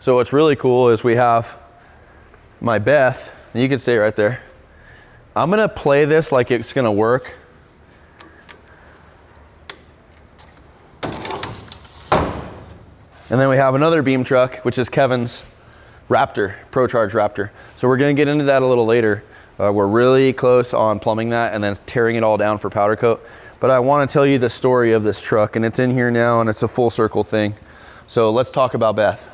So what's really cool is we have my Beth, and you can stay right there. I'm gonna play this like it's gonna work. And then we have another beam truck, which is Kevin's Raptor, ProCharge Raptor. So we're gonna get into that a little later. We're really close on plumbing that and then tearing it all down for powder coat. But I wanna tell you the story of this truck, and it's in here now and it's a full circle thing. So let's talk about Beth.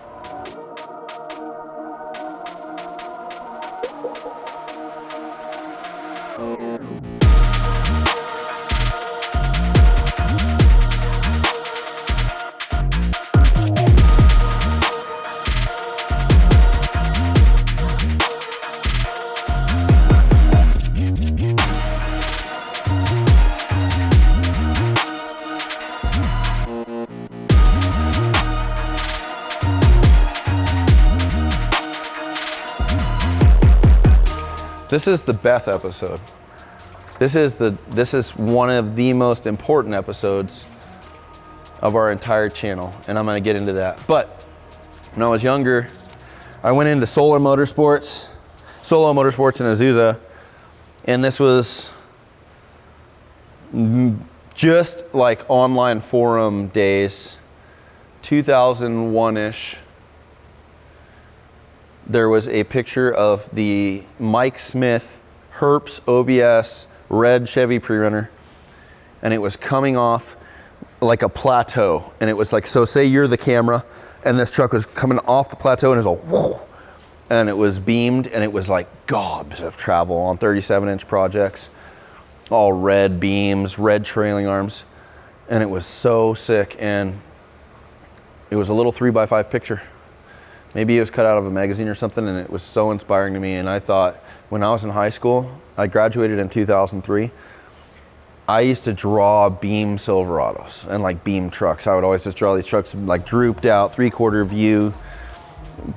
This is the Beth episode. This is one of the most important episodes of our entire channel, and I'm gonna get into that. But when I was younger, I went into solo motorsports in Azusa, and this was just like online forum days, 2001-ish. There was a picture of the Mike Smith Herps OBS red Chevy pre-runner, and it was coming off like a plateau, and it was like, so say you're the camera and this truck was coming off the plateau and it was a whoa, and it was beamed, and it was like gobs of travel on 37-inch projects, all red beams, red trailing arms, and it was so sick. And it was a little 3x5 picture. Maybe it was cut out of a magazine or something, and it was so inspiring to me. And I thought, when I was in high school, I graduated in 2003, I used to draw beam Silverados and like beam trucks. I would always just draw these trucks like drooped out, 3/4 view,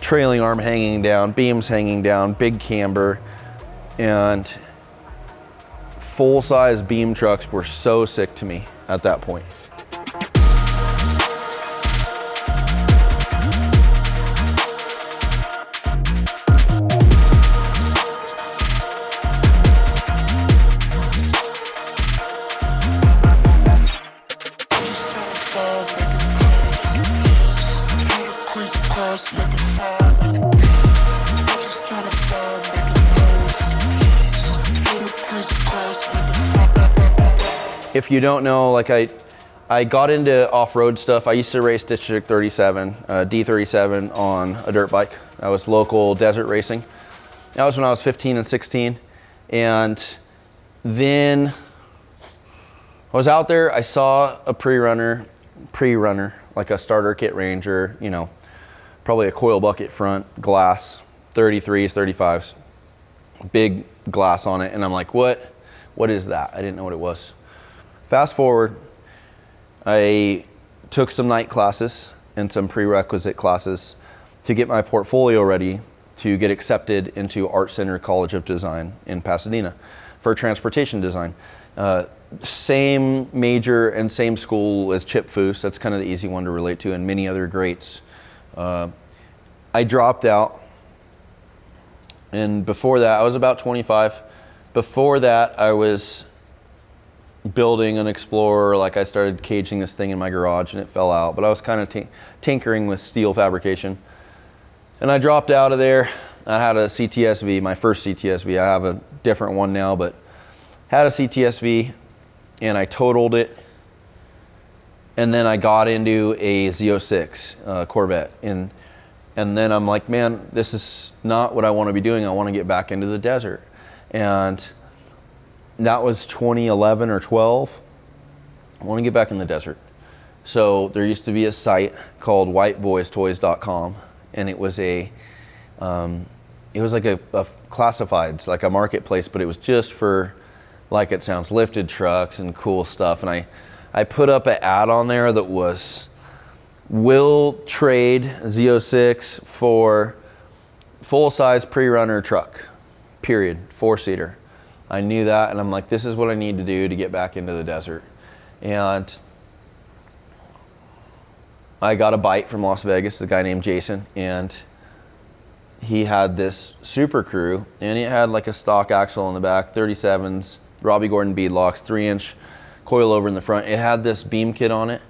trailing arm hanging down, beams hanging down, big camber, and full-size beam trucks were so sick to me at that point. If you don't know, like I got into off-road stuff. I used to race District 37, D37 on a dirt bike. I was local desert racing. That was when I was 15 and 16. And then I was out there, I saw a pre-runner, like a starter kit Ranger, you know, probably a coil bucket front, glass, 33s, 35s, big glass on it. And I'm like, what is that? I didn't know what it was. Fast forward, I took some night classes and some prerequisite classes to get my portfolio ready to get accepted into Art Center College of Design in Pasadena for transportation design. Same major and same school as Chip Foose. That's kind of the easy one to relate to, and many other greats. I dropped out, and before that, I was about 25. Before that, I was building an Explorer. Like, I started caging this thing in my garage and it fell out, but I was kind of tinkering with steel fabrication. And I dropped out of there. I had a CTSV, my first CTSV. I have a different one now, but had a CTSV, and I totaled it. And then I got into a Z06 Corvette. And then I'm like, man, this is not what I want to be doing. I want to get back into the desert. And that was 2011 or 12. I want to get back in the desert. So there used to be a site called whiteboystoys.com, and it was like a classifieds, like a marketplace, but it was just for, like it sounds, lifted trucks and cool stuff. And I put up an ad on there that was, will trade Z06 for full-size pre-runner truck, period, 4-seater. I knew that, and I'm like, this is what I need to do to get back into the desert. And I got a bite from Las Vegas, a guy named Jason, and he had this Super Crew, and it had like a stock axle in the back, 37s, Robbie Gordon beadlocks, 3-inch coilover in the front. It had this beam kit on it.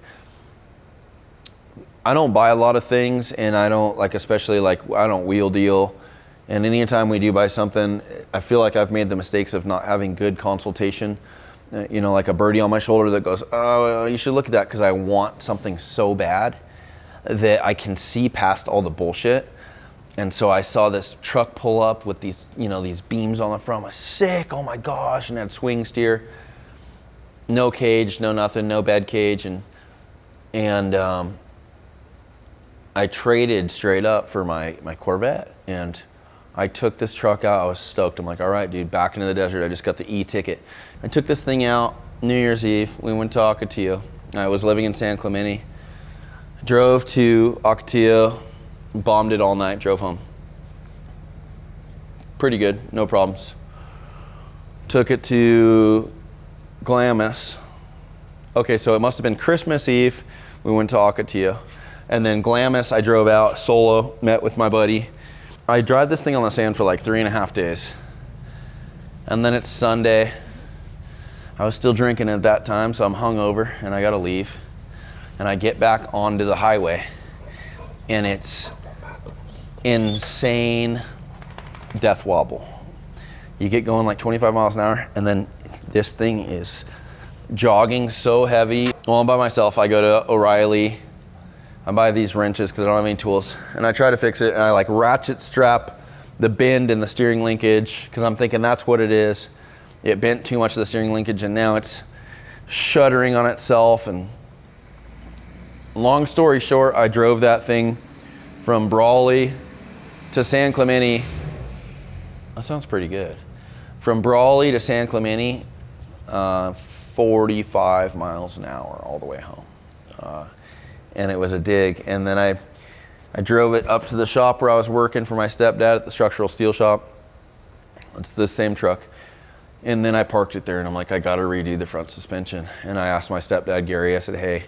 I don't buy a lot of things, and I don't especially I don't wheel deal. And anytime we do buy something, I feel like I've made the mistakes of not having good consultation. Like a birdie on my shoulder that goes, oh, you should look at that, because I want something so bad that I can see past all the bullshit. And so I saw this truck pull up with these, these beams on the front. I was sick, oh my gosh, and had swing steer. No cage, no nothing, no bed cage. And I traded straight up for my Corvette. And I took this truck out. I was stoked. I'm like, all right, dude, back into the desert. I just got the e-ticket. I took this thing out New Year's Eve. We went to Ocotillo. I was living in San Clemente. Drove to Ocotillo, bombed it all night, drove home. Pretty good, no problems. Took it to Glamis. Okay, so it must have been Christmas Eve. We went to Ocotillo. And then Glamis, I drove out solo, met with my buddy. I drive this thing on the sand for like 3.5 days. And then it's Sunday. I was still drinking at that time, so I'm hungover and I gotta leave. And I get back onto the highway and it's insane death wobble. You get going like 25 miles an hour and then this thing is jogging so heavy. Well, I'm by myself. I go to O'Reilly. I buy these wrenches because I don't have any tools, and I try to fix it, and I ratchet strap the bend in the steering linkage because I'm thinking that's what it is. It bent too much of the steering linkage, and now it's shuddering on itself. And long story short, I drove that thing from Brawley to San Clemente. That sounds pretty good. From Brawley to San Clemente, 45 miles an hour all the way home. And it was a dig. And then I drove it up to the shop where I was working for my stepdad at the structural steel shop. It's the same truck. And then I parked it there and I'm like, I gotta redo the front suspension. And I asked my stepdad, Gary, I said, hey,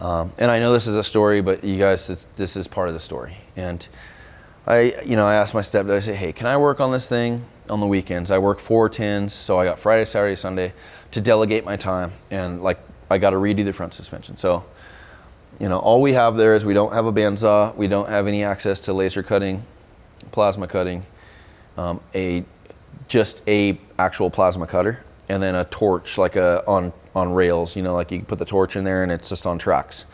and I know this is a story, but you guys, this is part of the story. And I asked my stepdad, I said, hey, can I work on this thing on the weekends? I work 4 10s, so I got Friday, Saturday, Sunday to delegate my time. And I gotta redo the front suspension. So, all we have there is we don't have a bandsaw, we don't have any access to laser cutting, plasma cutting, just a actual plasma cutter, and then a torch on rails, you can put the torch in there and it's just on tracks.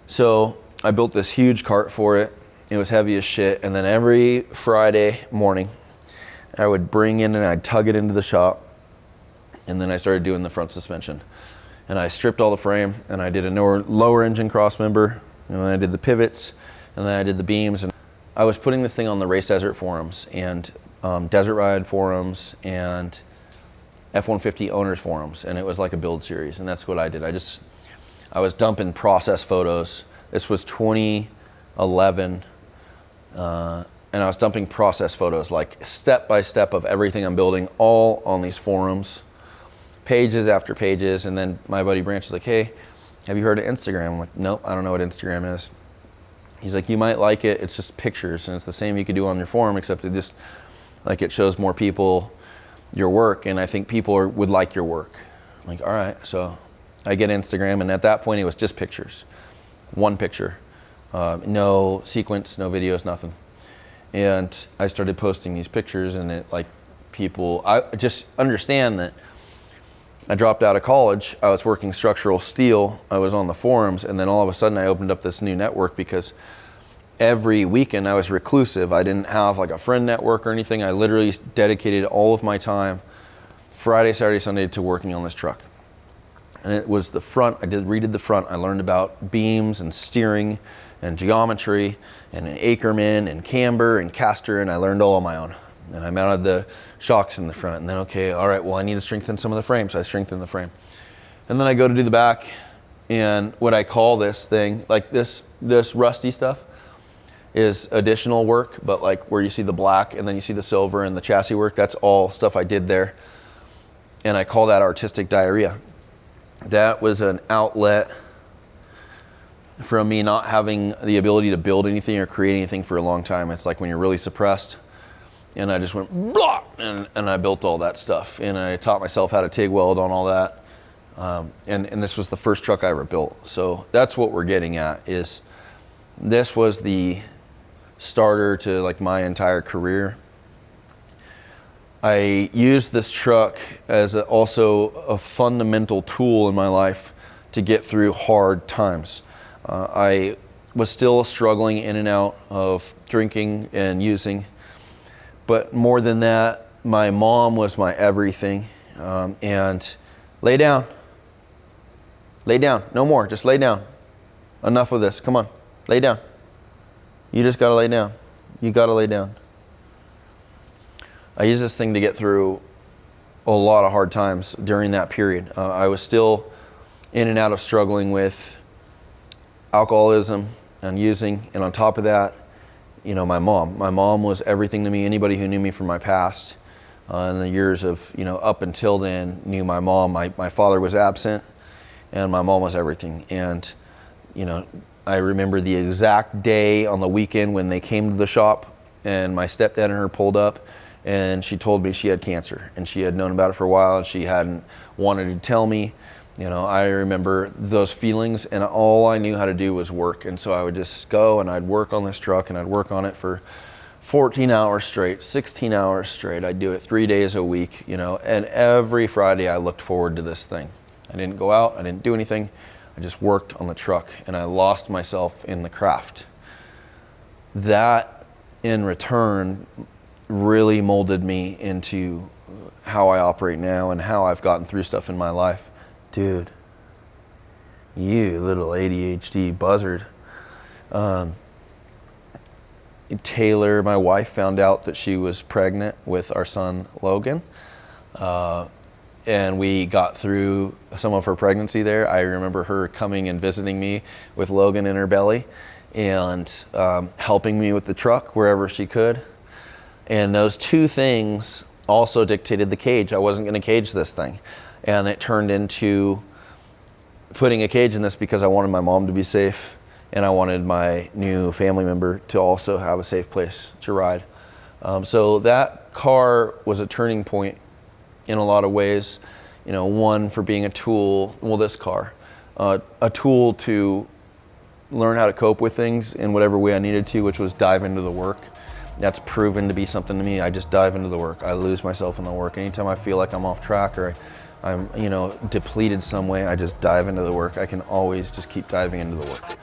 So I built this huge cart for it. It was heavy as shit, and then every Friday morning I would bring in and I'd tug it into the shop, and then I started doing the front suspension. And I stripped all the frame, and I did a lower engine cross member, and then I did the pivots, and then I did the beams. And I was putting this thing on the Race Desert forums, and Desert Ride forums, and F-150 owners forums, and it was like a build series, and that's what I did. I was dumping process photos. This was 2011, and I was dumping process photos, like step by step of everything I'm building, all on these forums. Pages after pages. And then my buddy Branch is like, hey, have you heard of Instagram? I'm like, nope, I don't know what Instagram is. He's like, you might like it. It's just pictures, and it's the same you could do on your forum, except it just it shows more people your work, and I think people would like your work. I'm like, all right. So I get Instagram, and at that point it was just pictures, one picture, no sequence, no videos, nothing. And I started posting these pictures, and I just understand that I dropped out of college. I was working structural steel. I was on the forums, and then all of a sudden I opened up this new network because every weekend I was reclusive. I didn't have a friend network or anything. I literally dedicated all of my time, Friday, Saturday, Sunday, to working on this truck. And it was the front. I redid the front. I learned about beams and steering and geometry and an Ackerman and camber and caster, and I learned all on my own. And I mounted the shocks in the front, and then, okay, all right, well, I need to strengthen some of the frame, so I strengthened the frame. And then I go to do the back, and what I call this thing, this rusty stuff, is additional work, but where you see the black and then you see the silver and the chassis work, that's all stuff I did there. And I call that artistic diarrhea. That was an outlet from me not having the ability to build anything or create anything for a long time. It's like when you're really suppressed. And I just went blah, and I built all that stuff. And I taught myself how to TIG weld on all that. And this was the first truck I ever built. So that's what we're getting at, is this was the starter to like my entire career. I used this truck as also a fundamental tool in my life to get through hard times. I was still struggling in and out of drinking and using. But more than that, my mom was my everything. And lay down. Lay down. No more. Just lay down. Enough of this. Come on. Lay down. You just got to lay down. You got to lay down. I used this thing to get through a lot of hard times during that period. I was still in and out of struggling with alcoholism and using. And on top of that, you know, my mom was everything to me. Anybody who knew me from my past in the years of, you know, up until then knew my mom. My father was absent and my mom was everything. And, you know, I remember the exact day on the weekend when they came to the shop and my stepdad and her pulled up and she told me she had cancer and she had known about it for a while and she hadn't wanted to tell me. You know, I remember those feelings and all I knew how to do was work. And so I would just go and I'd work on this truck and I'd work on it for 14 hours straight, 16 hours straight. I'd do it 3 days a week, you know, and every Friday I looked forward to this thing. I didn't go out, I didn't do anything. I just worked on the truck and I lost myself in the craft. That in return really molded me into how I operate now and how I've gotten through stuff in my life. Dude, you little ADHD buzzard. Taylor, my wife, found out that she was pregnant with our son, Logan. And we got through some of her pregnancy there. I remember her coming and visiting me with Logan in her belly and helping me with the truck wherever she could. And those two things also dictated the cage. I wasn't going to cage this thing. And it turned into putting a cage in this because I wanted my mom to be safe and I wanted my new family member to also have a safe place to ride. So that car was a turning point in a lot of ways. You know, one for being a tool, well, this car, a tool to learn how to cope with things in whatever way I needed to, which was dive into the work. That's proven to be something to me. I just dive into the work. I lose myself in the work. Anytime I feel like I'm off track or I'm, you know, depleted some way, I just dive into the work. I can always just keep diving into the work.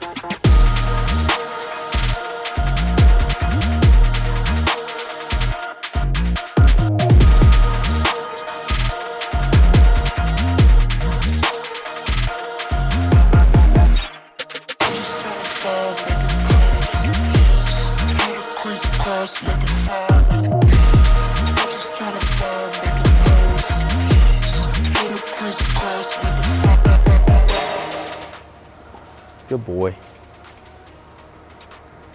Good boy.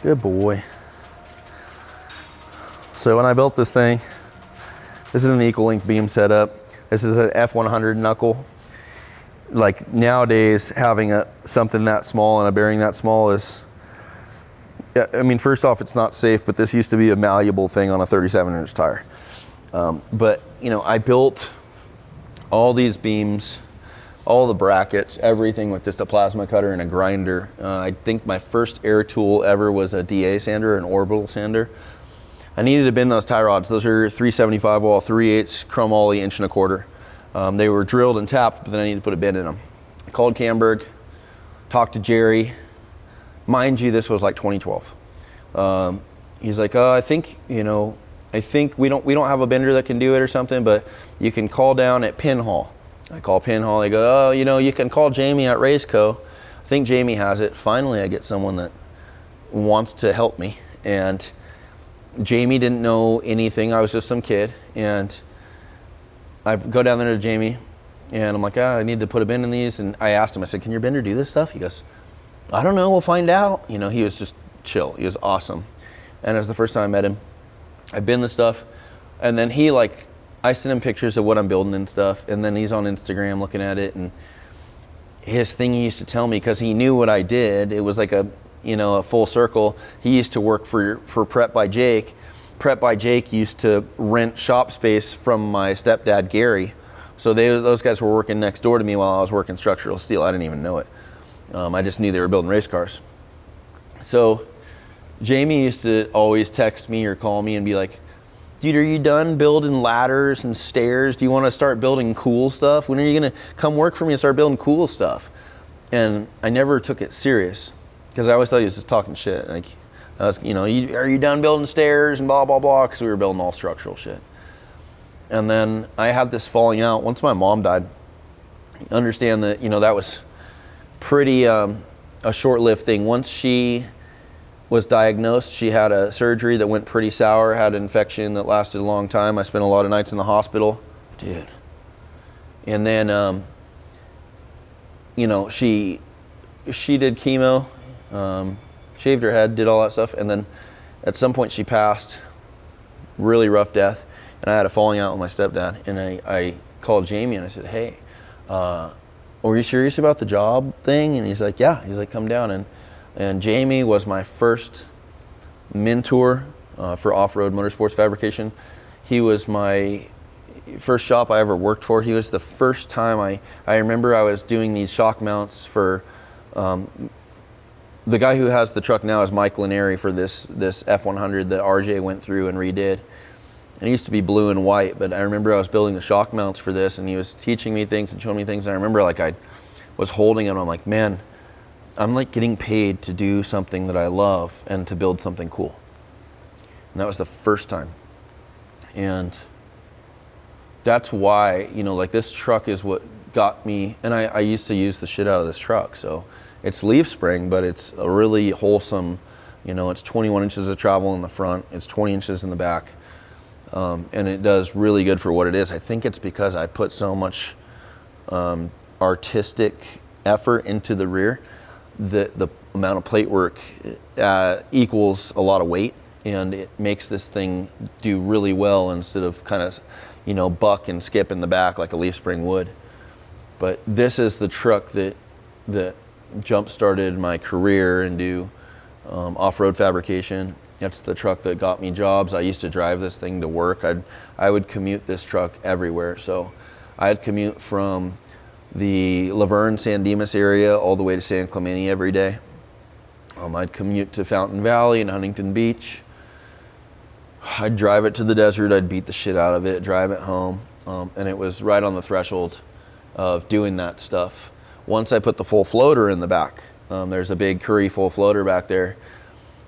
Good boy. So when I built this thing, this is an equal length beam setup. This is an F100 knuckle. Like nowadays, having something that small and a bearing that small is, I mean, first off, it's not safe, but this used to be a malleable thing on a 37-inch tire. But, you know, I built all these beams, all the brackets, everything with just a plasma cutter and a grinder. I think my first air tool ever was a DA sander, an orbital sander. I needed to bend those tie rods. Those are 375 wall, 3/8 chromoly 1.25 inch. They were drilled and tapped, but then I needed to put a bend in them. I called Camberg, talked to Jerry. Mind you, this was like 2012. He's like, I think, you know, I think we don't have a bender that can do it or something, but you can call down at Pinhall. I call Pinhall, they go, oh, you know, you can call Jamie at Raceco. I think Jamie has it. Finally, I get someone that wants to help me. And Jamie didn't know anything. I was just some kid. And I go down there to Jamie, and I'm like, I need to put a bend in these. And I asked him, I said, can your bender do this stuff? He goes, I don't know, we'll find out. You know, he was just chill. He was awesome. And as the first time I met him, I bend the stuff. And then he I sent him pictures of what I'm building and stuff, and then he's on Instagram looking at it, and his thing he used to tell me, because he knew what I did, it was like a full circle. He used to work for Prep by Jake. Prep by Jake used to rent shop space from my stepdad Gary. So those guys were working next door to me while I was working structural steel. I didn't even know it. I just knew they were building race cars. So Jamie used to always text me or call me and be like, dude, are you done building ladders and stairs? Do you want to start building cool stuff? When are you going to come work for me and start building cool stuff? And I never took it serious, because I always thought he was just talking shit. Like, are you done building stairs and blah, blah, blah, because we were building all structural shit. And then I had this falling out. Once my mom died, understand that, that was pretty a short-lived thing. Once she was diagnosed, she had a surgery that went pretty sour, had an infection that lasted a long time. I spent a lot of nights in the hospital. Dude. And then, she did chemo, shaved her head, did all that stuff. And then at some point she passed, really rough death. And I had a falling out with my stepdad. And I called Jamie and I said, hey, were you serious about the job thing? And he's like, yeah. He's like, come down. And Jamie was my first mentor for off-road motorsports fabrication. He was my first shop I ever worked for. He was the first time I remember I was doing these shock mounts for, the guy who has the truck now is Mike Lanieri for this F100 that RJ went through and redid. And it used to be blue and white, but I remember I was building the shock mounts for this, and he was teaching me things and showing me things. And I remember I was holding it and I'm like, man, I'm like getting paid to do something that I love and to build something cool. And that was the first time. And that's why, this truck is what got me. And I used to use the shit out of this truck. So it's leaf spring, but it's a really wholesome, it's 21 inches of travel in the front. It's 20 inches in the back. And it does really good for what it is. I think it's because I put so much artistic effort into the rear that the amount of plate work equals a lot of weight, and it makes this thing do really well instead of kind of, buck and skip in the back like a leaf spring would. But this is the truck that jump-started my career into off-road fabrication. That's the truck that got me jobs. I used to drive this thing to work. I would commute this truck everywhere. So I'd commute from the Laverne, San Dimas area all the way to San Clemente every day. I'd commute to Fountain Valley and Huntington Beach. I'd drive it to the desert. I'd beat the shit out of it, drive it home. And it was right on the threshold of doing that stuff. Once I put the full floater in the back, there's a big Curry full floater back there.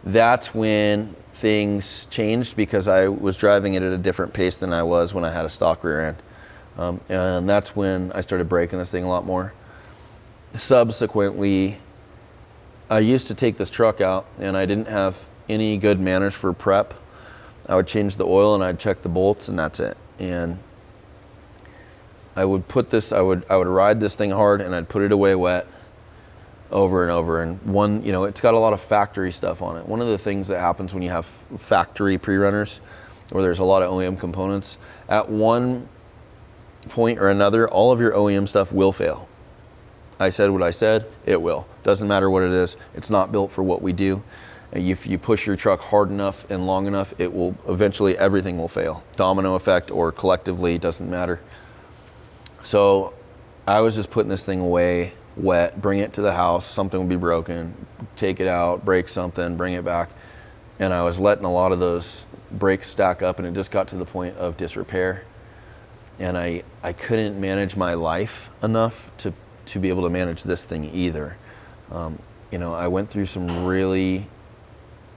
That's when things changed, because I was driving it at a different pace than I was when I had a stock rear end. And that's when I started breaking this thing a lot more. Subsequently, I used to take this truck out and I didn't have any good manners for prep. I would change the oil and I'd check the bolts, and that's it. And I would ride this thing hard and I'd put it away wet over and over. And it's got a lot of factory stuff on it. One of the things that happens when you have factory pre-runners, where there's a lot of OEM components, at one point or another, all of your OEM stuff will fail. I said what I said, it will. Doesn't matter what it is. It's not built for what we do. If you push your truck hard enough and long enough, it will eventually, everything will fail. Domino effect or collectively, doesn't matter. So I was just putting this thing away wet, bring it to the house, something would be broken, take it out, break something, bring it back. And I was letting a lot of those brakes stack up, and it just got to the point of disrepair. And I couldn't manage my life enough to be able to manage this thing either. I went through some really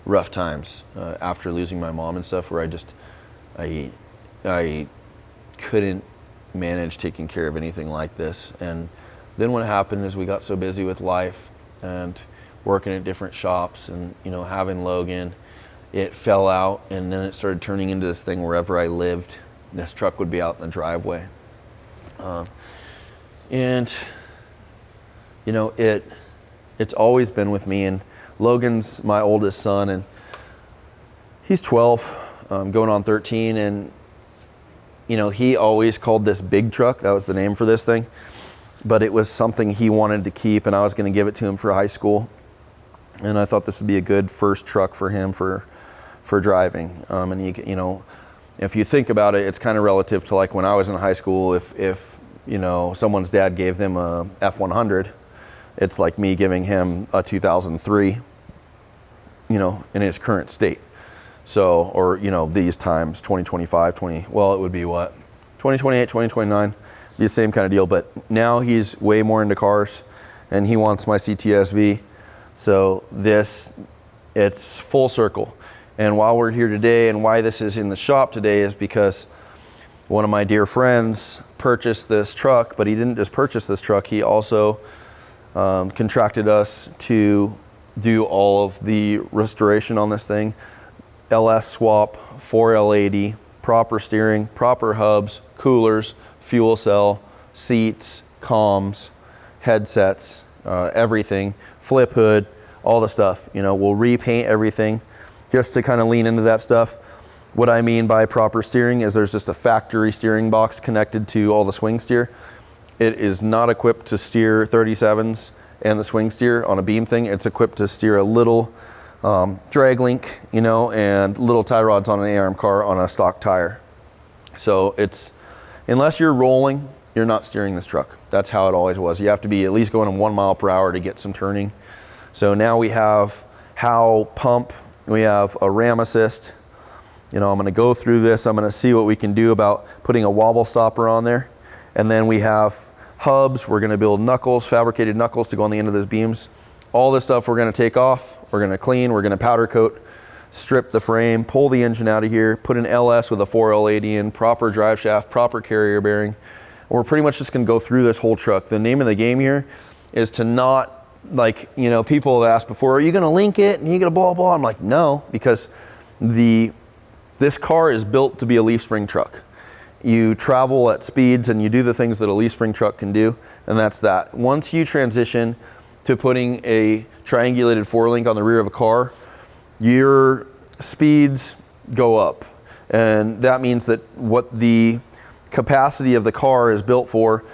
rough times after losing my mom and stuff, where I couldn't manage taking care of anything like this. And then what happened is we got so busy with life and working at different shops and having Logan, it fell out, and then it started turning into this thing wherever I lived. This truck would be out in the driveway. It's always been with me. And Logan's my oldest son, and he's 12, going on 13. And, he always called this big truck. That was the name for this thing. but it was something he wanted to keep, and I was going to give it to him for high school. And I thought this would be a good first truck for him for driving. And you know, if you think about it, it's kind of relative to like when I was in high school. If you know, someone's dad gave them a F100, it's like me giving him a 2003, you know, in its current state. So, or, you know, these times, 2025, well, it would be what? 2028, 2029, be the same kind of deal. But now he's way more into cars, and he wants my CTSV. So it's full circle. And while we're here today, and why this is in the shop today, is because one of my dear friends purchased this truck, but he didn't just purchase this truck, he also contracted us to do all of the restoration on this thing. LS swap, 4L80, proper steering, proper hubs, coolers, fuel cell, seats, comms, headsets, everything, flip hood, all the stuff. You know, we'll repaint everything just to kind of lean into that stuff. What I mean by proper steering is there's just a factory steering box connected to all the swing steer. It is not equipped to steer 37s and the swing steer on a beam thing. It's equipped to steer a little drag link, you know, and little tie rods on an A-arm car on a stock tire. So it's, unless you're rolling, you're not steering this truck. That's how it always was. You have to be at least going 1 mile per hour to get some turning. So now we have Howe pump, we have a ram assist. You know, I'm gonna go through this. I'm gonna see what we can do about putting a wobble stopper on there. And then we have hubs. We're gonna build knuckles, fabricated knuckles to go on the end of those beams. All this stuff we're gonna take off, we're gonna clean, we're gonna powder coat, strip the frame, pull the engine out of here, put an LS with a 4L80 in, proper drive shaft, proper carrier bearing. And we're pretty much just gonna go through this whole truck. The name of the game here is to not, like, you know, people have asked before, are you gonna link it and you gonna blah, blah? I'm like, no, because this car is built to be a leaf spring truck. You travel at speeds and you do the things that a leaf spring truck can do, and that's that. Once you transition to putting a triangulated 4-link on the rear of a car, your speeds go up. And that means that what the capacity of the car is built for,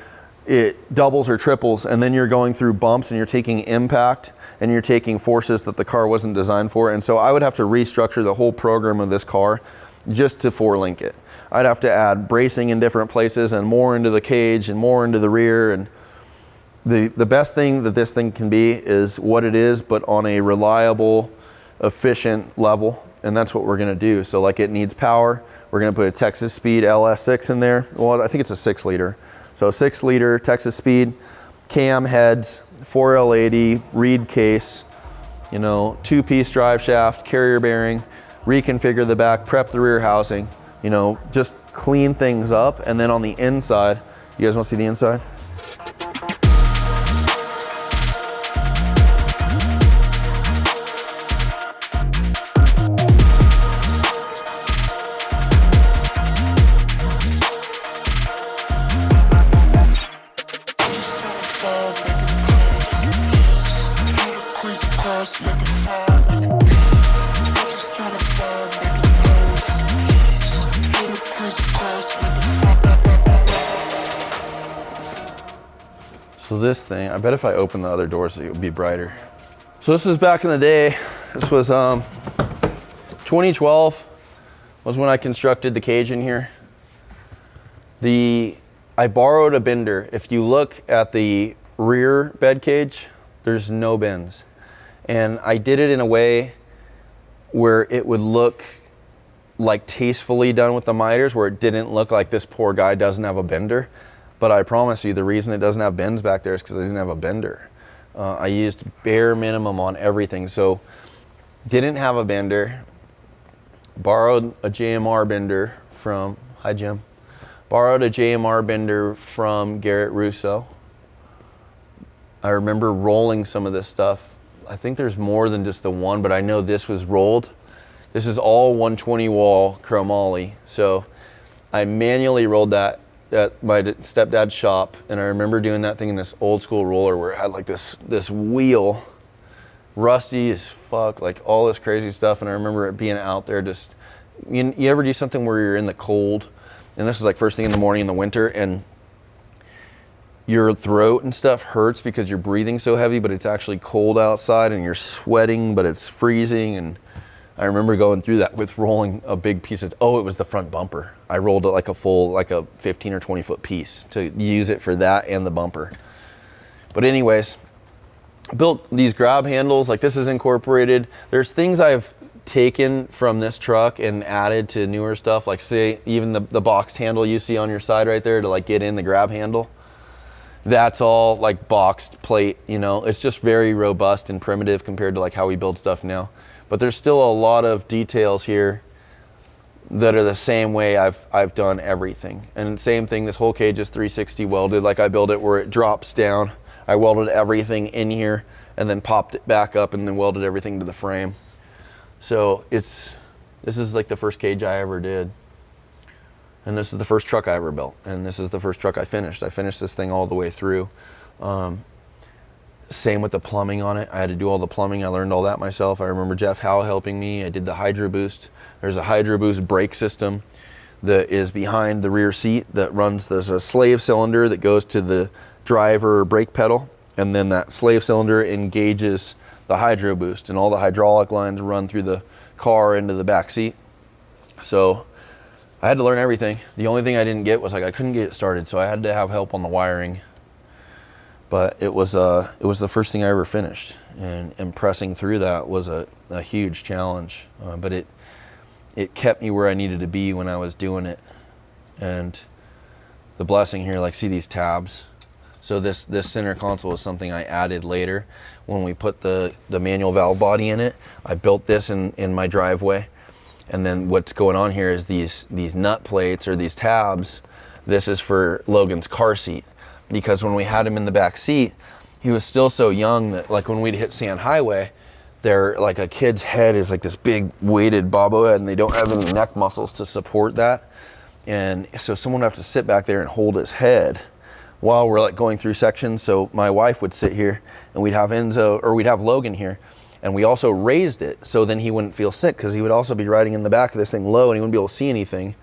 it doubles or triples, and then you're going through bumps and you're taking impact and you're taking forces that the car wasn't designed for. And so I would have to restructure the whole program of this car just to 4-link it. I'd have to add bracing in different places and more into the cage and more into the rear. And the best thing that this thing can be is what it is, but on a reliable, efficient level. And that's what we're gonna do. So like, it needs power. We're gonna put a Texas Speed LS6 in there. Well, I think it's a 6-liter. So 6-liter Texas Speed, cam heads, 4L80, reed case, you know, 2-piece drive shaft, carrier bearing, reconfigure the back, prep the rear housing, you know, just clean things up. And then on the inside, you guys wanna see the inside? So this thing, I bet if I open the other doors, it would be brighter. So this is back in the day. This was 2012 was when I constructed the cage in here. I borrowed a bender. If you look at the rear bed cage, there's no bends. And I did it in a way where it would look like tastefully done with the miters, where it didn't look like this poor guy doesn't have a bender. But I promise you, the reason it doesn't have bends back there is because I didn't have a bender. I used bare minimum on everything. So didn't have a bender, borrowed a JMR bender from, hi Jim, borrowed a JMR bender from Garrett Russo. I remember rolling some of this stuff. I think there's more than just the one, but I know this was rolled. This is all 120 wall chromoly. So I manually rolled that at my stepdad's shop, and I remember doing that thing in this old school roller where it had like this wheel, rusty as fuck, like all this crazy stuff. And I remember it being out there just, you ever do something where you're in the cold, and this was like first thing in the morning in the winter, and your throat and stuff hurts because you're breathing so heavy, but it's actually cold outside and you're sweating, but it's freezing. And I remember going through that with rolling a big piece of, it was the front bumper. I rolled it like a 15 or 20 foot piece to use it for that and the bumper. But anyways, built these grab handles, like this is incorporated. There's things I've taken from this truck and added to newer stuff, like say even the boxed handle you see on your side right there to like get in the grab handle. That's all like boxed plate, it's just very robust and primitive compared to like how we build stuff now. But there's still a lot of details here that are the same way I've done everything. And same thing, this whole cage is 360 welded, like I built it where it drops down. I welded everything in here and then popped it back up and then welded everything to the frame. So this is like the first cage I ever did. And this is the first truck I ever built. And this is the first truck I finished. I finished this thing all the way through. Same with the plumbing on it. I had to do all the plumbing. I learned all that myself. I remember Jeff Howe helping me. I did the Hydro Boost. There's a Hydro Boost brake system that is behind the rear seat that runs, there's a slave cylinder that goes to the driver brake pedal. And then that slave cylinder engages the Hydro Boost, and all the hydraulic lines run through the car into the back seat. So I had to learn everything. The only thing I didn't get was I couldn't get it started, so I had to have help on the wiring. But it was the first thing I ever finished, and pressing through that was a huge challenge. But it kept me where I needed to be when I was doing it. And the blessing here, like see these tabs. So this center console is something I added later when we put the manual valve body in it. I built this in my driveway. And then what's going on here is these nut plates or these tabs. This is for Logan's car seat, because when we had him in the back seat, he was still so young that like when we'd hit sand highway, they're like a kid's head is like this big weighted bobblehead and they don't have any neck muscles to support that. And so someone would have to sit back there and hold his head while we're like going through sections. So my wife would sit here and we'd have we'd have Logan here. And we also raised it so then he wouldn't feel sick, because he would also be riding in the back of this thing low and he wouldn't be able to see anything.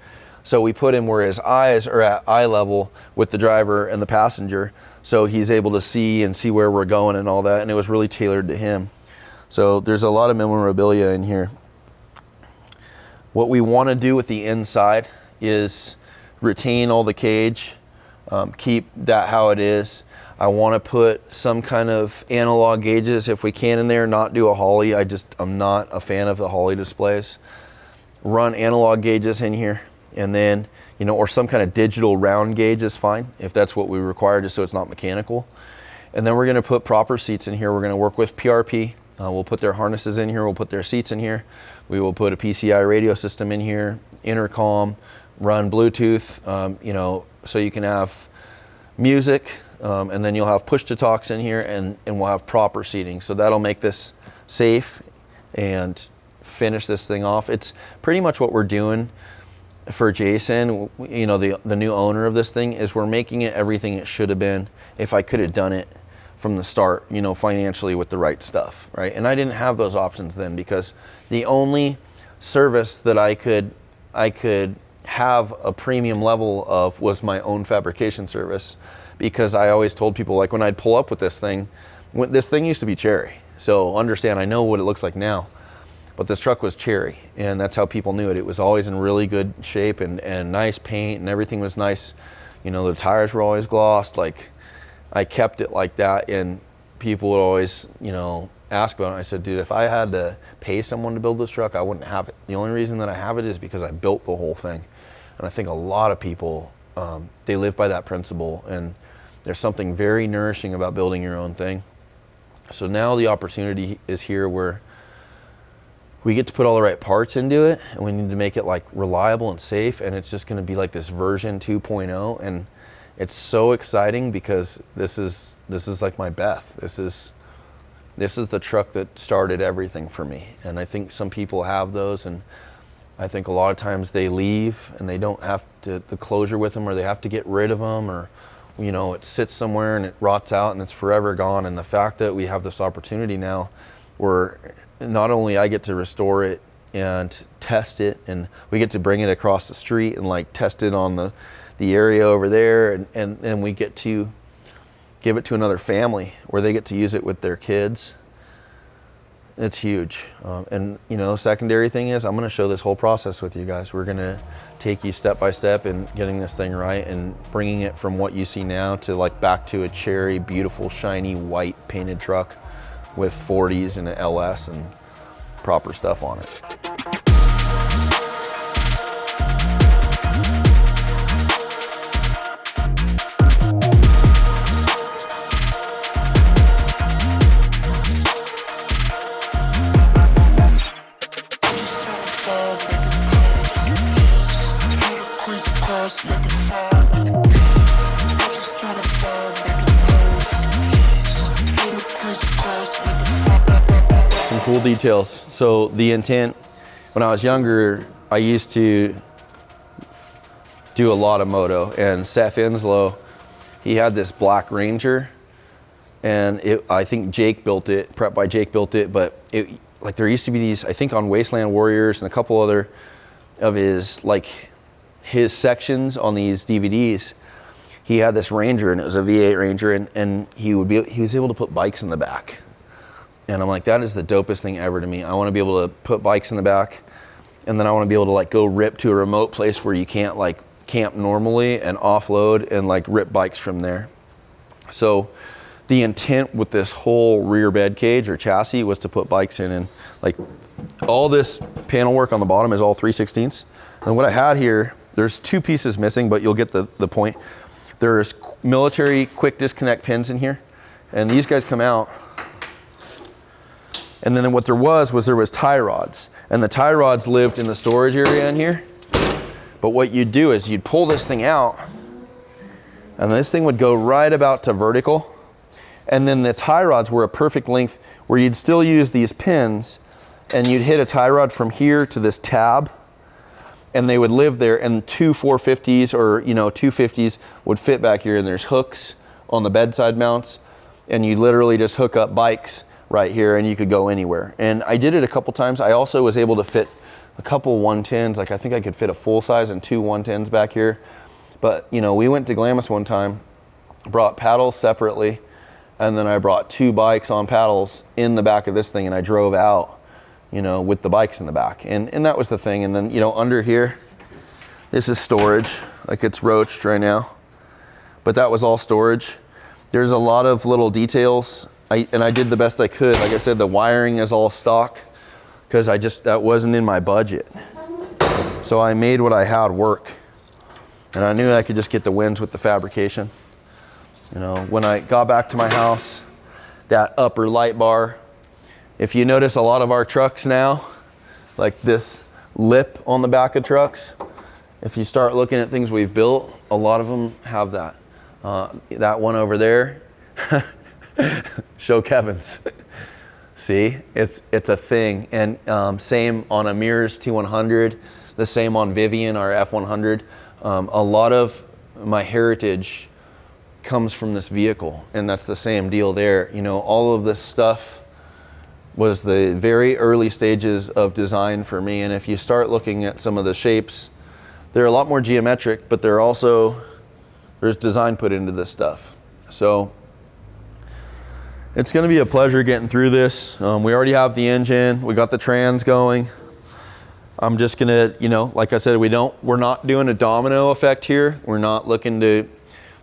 So we put him where his eyes are at eye level with the driver and the passenger, so he's able to see where we're going and all that. And it was really tailored to him. So there's a lot of memorabilia in here. What we want to do with the inside is retain all the cage, keep that how it is. I want to put some kind of analog gauges if we can in there, not do a Holley. I'm not a fan of the Holley displays. Run analog gauges in here, and then, or some kind of digital round gauge is fine if that's what we require, just so it's not mechanical. And then we're going to put proper seats in here. We're going to work with PRP. We'll put their harnesses in here. We'll put their seats in here. We will put a PCI radio system in here, intercom, run Bluetooth, so you can have music. And then you'll have push to talks in here, and we'll have proper seating. So that'll make this safe and finish this thing off. It's pretty much what we're doing for Jason, the new owner of this thing, is we're making it everything it should have been if I could have done it from the start, financially with the right stuff, right? And I didn't have those options then, because the only service that I could have a premium level of was my own fabrication service. Because I always told people, like when I'd pull up with this thing used to be cherry. So understand, I know what it looks like now, but this truck was cherry, and that's how people knew it. It was always in really good shape and nice paint, and everything was nice. The tires were always glossed. Like I kept it like that, and people would always, ask about it. I said, dude, if I had to pay someone to build this truck, I wouldn't have it. The only reason that I have it is because I built the whole thing. And I think a lot of people, they live by that principle, and there's something very nourishing about building your own thing. So now the opportunity is here where we get to put all the right parts into it, and we need to make it like reliable and safe, and it's just going to be like this version 2.0. And it's so exciting because this is like my Beth. This is the truck that started everything for me. And I think some people have those, and I think a lot of times they leave and they don't have the closure with them, or they have to get rid of them, or it sits somewhere and it rots out and it's forever gone. And the fact that we have this opportunity now where not only I get to restore it and test it, and we get to bring it across the street and like test it on the area over there, and we get to give it to another family where they get to use it with their kids, it's huge. And you know, secondary thing is I'm going to show this whole process with you guys. We're going to take you step by step in getting this thing right and bringing it from what you see now to like back to a cherry, beautiful, shiny, white painted truck with 40s and an LS and proper stuff on it. Some cool details. So the intent, when I was younger, I used to do a lot of moto, and Seth Inslow, he had this black Ranger, and I think Jake built it, Prep by Jake built it, but like there used to be these, I think on Wasteland Warriors and a couple other of his sections on these DVDs, he had this Ranger, and it was a V8 Ranger, and he was able to put bikes in the back. And I'm like, that is the dopest thing ever to me. I want to be able to put bikes in the back, and then I want to be able to like go rip to a remote place where you can't like camp normally and offload and like rip bikes from there. So the intent with this whole rear bed cage or chassis was to put bikes in, and like all this panel work on the bottom is all 3/16. And what I had here, there's two pieces missing, but you'll get the point. There's military quick disconnect pins in here, and these guys come out. And then what there was tie rods, and the tie rods lived in the storage area in here. But what you'd do is you'd pull this thing out, and this thing would go right about to vertical. And then the tie rods were a perfect length where you'd still use these pins, and you'd hit a tie rod from here to this tab, and they would live there, and two 450s or 250s would fit back here, and there's hooks on the bedside mounts, and you literally just hook up bikes right here and you could go anywhere. And I did it a couple times. I also was able to fit a couple 110s. Like I think I could fit a full size and two 110s back here. But we went to Glamis one time, brought paddles separately, and then I brought two bikes on paddles in the back of this thing, and I drove out, with the bikes in the back. And that was the thing. And then, under here, this is storage. Like it's roached right now, but that was all storage. There's a lot of little details. I did the best I could. Like I said, the wiring is all stock because that wasn't in my budget. So I made what I had work. And I knew I could just get the wins with the fabrication. When I got back to my house, that upper light bar, if you notice a lot of our trucks now, like this lip on the back of trucks, if you start looking at things we've built, a lot of them have that. That one over there, show Kevin's. See, it's a thing. And same on a Mirrors T100, the same on Vivian, our F100. A lot of my heritage comes from this vehicle, and that's the same deal there. All of this stuff was the very early stages of design for me. And if you start looking at some of the shapes, they're a lot more geometric, but there's design put into this stuff. So it's going to be a pleasure getting through this. We already have the engine. We got the trans going. I'm just going to, like I said, we're not doing a domino effect here. We're not looking to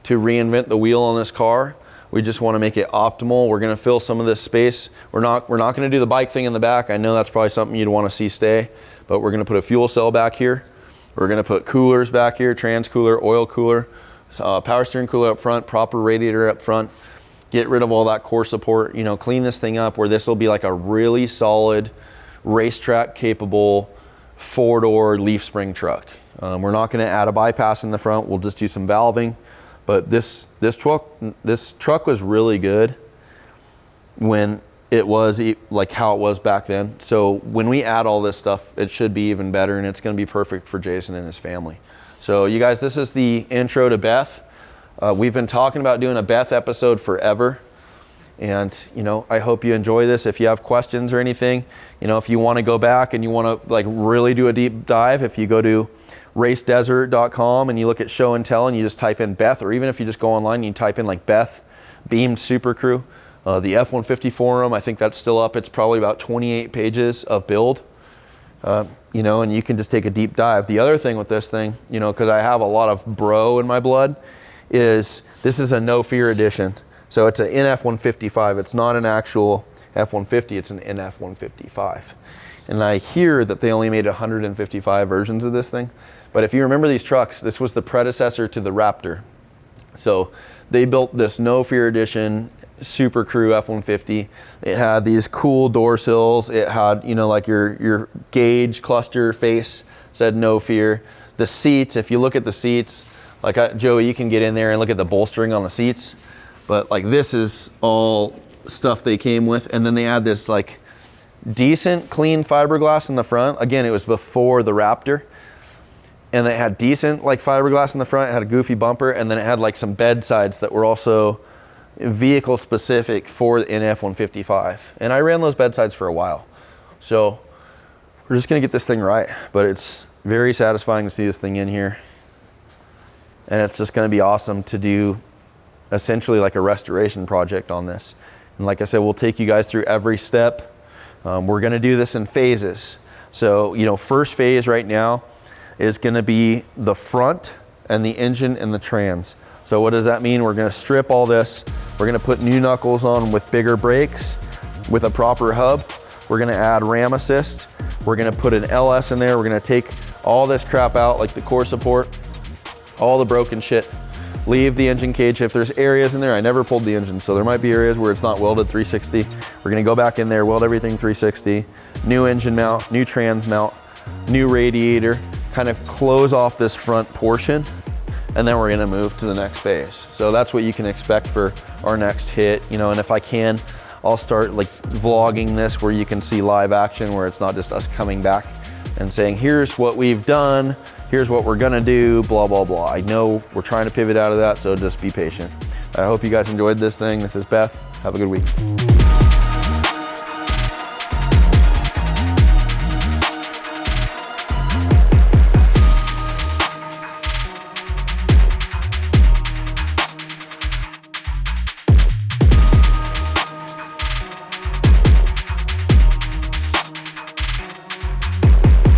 reinvent the wheel on this car. We just want to make it optimal. We're going to fill some of this space. We're not going to do the bike thing in the back. I know that's probably something you'd want to see stay, but we're going to put a fuel cell back here. We're going to put coolers back here, trans cooler, oil cooler, power steering cooler up front, proper radiator up front. Get rid of all that core support, clean this thing up where this will be like a really solid racetrack capable 4-door leaf spring truck. We're not going to add a bypass in the front. We'll just do some valving. But this truck was really good when it was like how it was back then. So when we add all this stuff, it should be even better, and it's going to be perfect for Jason and his family. So you guys, this is the intro to Beth. We've been talking about doing a Beth episode forever. And, I hope you enjoy this. If you have questions or anything, if you want to go back and you want to really do a deep dive, if you go to racedesert.com and you look at show and tell and you just type in Beth, or even if you just go online and you type in Beth beamed Super Crew. The F-150 forum, I think that's still up. It's probably about 28 pages of build, you know, and you can just take a deep dive. The other thing with this thing, you know, because I have a lot of bro in my blood, is this is a no fear edition. So it's an NF-155. It's not an actual F-150, it's an NF-155. And I hear that they only made 155 versions of this thing. But if you remember these trucks, this was the predecessor to the Raptor. So they built this no fear edition Super Crew F-150. It had these cool door sills. It had, you know, like your gauge cluster face said no fear. The seats, if you look at the seats, like Joey, you can get in there and look at the bolstering on the seats. But like this is all stuff they came with. And then they had this like decent clean fiberglass in the front. Again, it was before the Raptor. And it had decent like fiberglass in the front. It had a goofy bumper. And then it had like some bed sides that were also vehicle specific for the NF-155. And I ran those bed sides for a while. So we're just gonna get this thing right. But it's very satisfying to see this thing in here. And it's just gonna be awesome to do essentially like a restoration project on this. And like I said, we'll take you guys through every step. We're gonna do this in phases. So, you know, first phase right now is gonna be the front and the engine and the trans. So what does that mean? We're gonna strip all this. We're gonna put new knuckles on with bigger brakes, with a proper hub. We're gonna add ram assist. We're gonna put an LS in there. We're gonna take all this crap out, like the core support, all the broken shit. Leave the engine cage. If there's areas in there, I never pulled the engine, so there might be areas where it's not welded 360. We're gonna go back in there, weld everything 360, new engine mount, new trans mount, new radiator, kind of close off this front portion, and then we're gonna move to the next phase. So that's what you can expect for our next hit, you know, and if I can, I'll start like vlogging this where you can see live action, where it's not just us coming back and saying, here's what we've done, here's what we're gonna do, blah, blah, blah. I know we're trying to pivot out of that, so just be patient. I hope you guys enjoyed this thing. This is Beth. Have a good week.